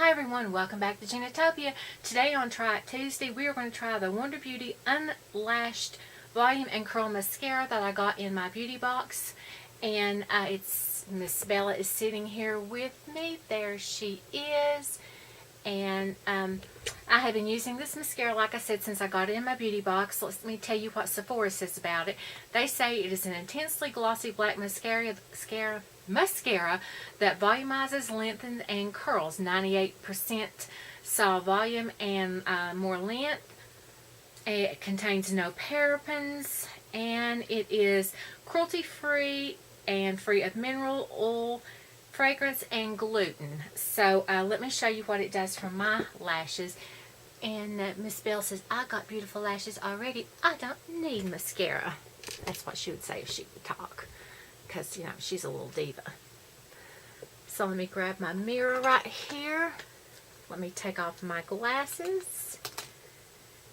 Hi everyone, welcome back to Ginatopia. Today on Try It Tuesday, we are going to try the Wonder Beauty Unlashed Volume and Curl Mascara that I got in my beauty box. And it's Miss Bella is sitting here with me. There she is. And I have been using this mascara, like I said, since I got it in my beauty box. Let me tell you what Sephora says about it. They say it is an intensely glossy black mascara that volumizes, lengthens, and curls. 98% saw volume and more length. It contains no parabens, and it is cruelty-free and free of mineral oil, fragrance, and gluten. So let me show you what it does for my lashes. And Miss Bell says, I got beautiful lashes already. I don't need mascara. That's what she would say if she could talk. Because, you know, she's a little diva. So let me grab my mirror right here. Let me take off my glasses.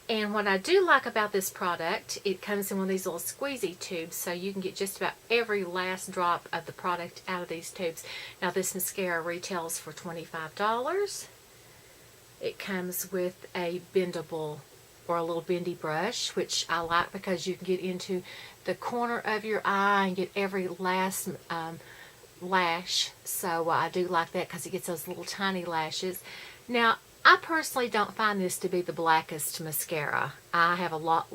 And what I do like about this product, it comes in one of these little squeezy tubes, so you can get just about every last drop of the product out of these tubes. Now this mascara retails for $25. It comes with a bendable or a little bendy brush, which I like because you can get into the corner of your eye and get every last lash. So I do like that because it gets those little tiny lashes. Now I personally don't find this to be the blackest mascara. I have a lot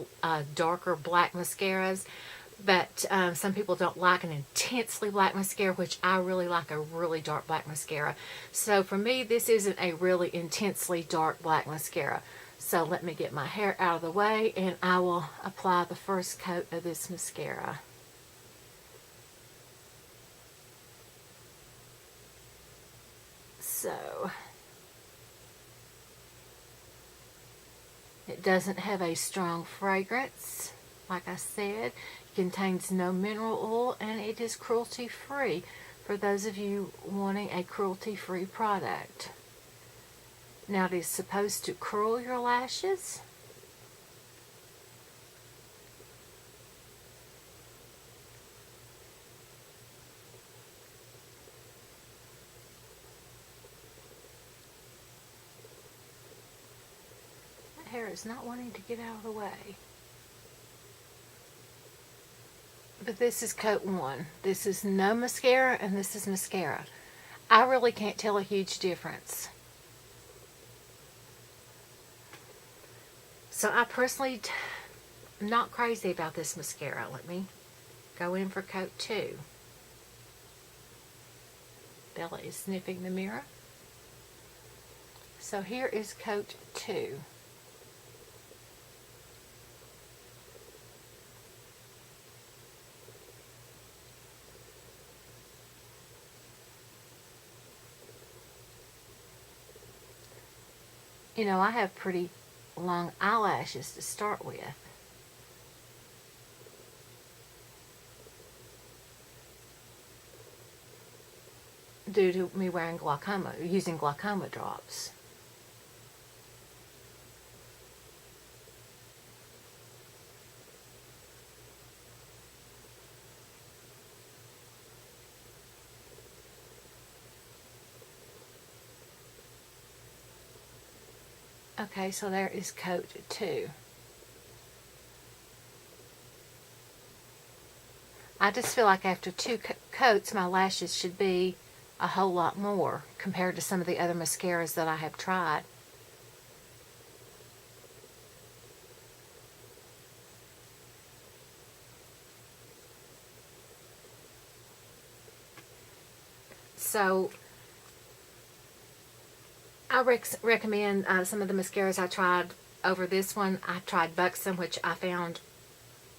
darker black mascaras, but some people don't like an intensely black mascara, which I really like a really dark black mascara. So for me, this isn't a really intensely dark black mascara. So let me get my hair out of the way and I will apply the first coat of this mascara. So it doesn't have a strong fragrance, like I said. It contains no mineral oil, and it is cruelty-free for those of you wanting a cruelty-free product. Now it is supposed to curl your lashes. Hair is not wanting to get out of the way. But this is coat 1. This is no mascara and this is mascara. I really can't tell a huge difference. So I personally am not crazy about this mascara. Let me go in for coat 2. Bella is sniffing the mirror. So here is coat 2. You know, I have pretty long eyelashes to start with. Due to me wearing glaucoma, using glaucoma drops. Okay, so there is coat 2. I just feel like after 2 coats, my lashes should be a whole lot more compared to some of the other mascaras that I have tried. So I recommend some of the mascaras I tried over this one. I tried Buxom, which I found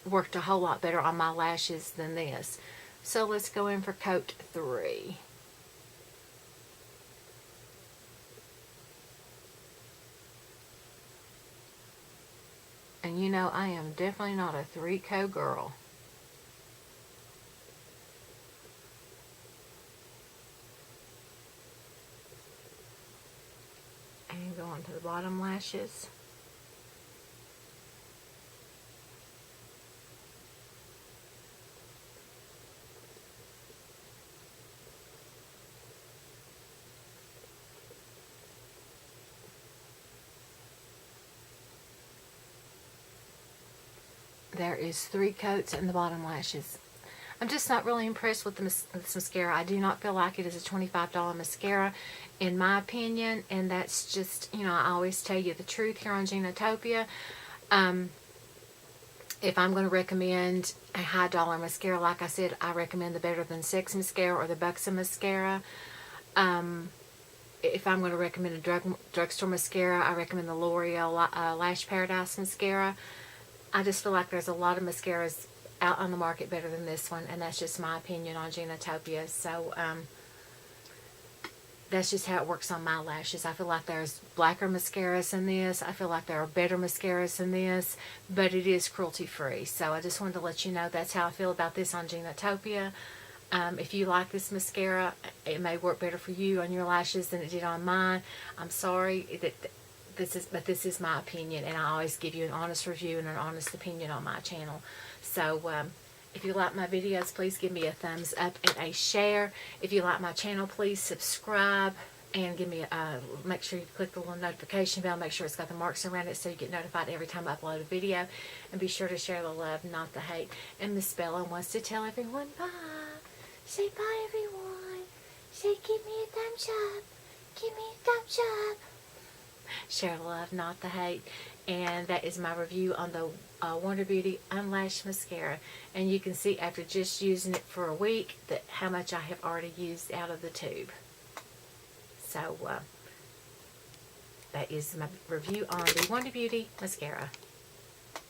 worked a whole lot better on my lashes than this. So let's go in for coat 3. And you know, I am definitely not a 3-coat girl. And go on to the bottom lashes. there is 3 coats in the bottom lashes. I'm just not really impressed with this mascara. I do not feel like it is a $25 mascara, in my opinion, and that's just, you know, I always tell you the truth here on Ginatopia. If I'm going to recommend a high dollar mascara, like I said, I recommend the Better Than Sex mascara or the Buxom mascara. If I'm going to recommend a drugstore mascara, I recommend the L'Oreal Lash Paradise mascara. I just feel like there's a lot of mascaras out on the market better than this one, and that's just my opinion on Ginatopia. So that's just how it works on my lashes. I feel like there's blacker mascaras than this. I feel like there are better mascaras than this, but it is cruelty free. So I just wanted to let you know that's how I feel about this on Ginatopia. If you like this mascara, it may work better for you on your lashes than it did on mine. I'm sorry that this is my opinion, and I always give you an honest review and an honest opinion on my channel. So if you like my videos, please give me a thumbs up and a share. If you like my channel, please subscribe and give me make sure you click the little notification bell. Make sure it's got the marks around it so you get notified every time I upload a video. And be sure to share the love, not the hate. And Miss Bella wants to tell everyone bye. Say bye, everyone. Say give me a thumbs up. Give me a thumbs up. Share the love, not the hate. And that is my review on the Wonder Beauty Unlashed Mascara. And you can see after just using it for a week that how much I have already used out of the tube. So that is my review on the Wonder Beauty Mascara.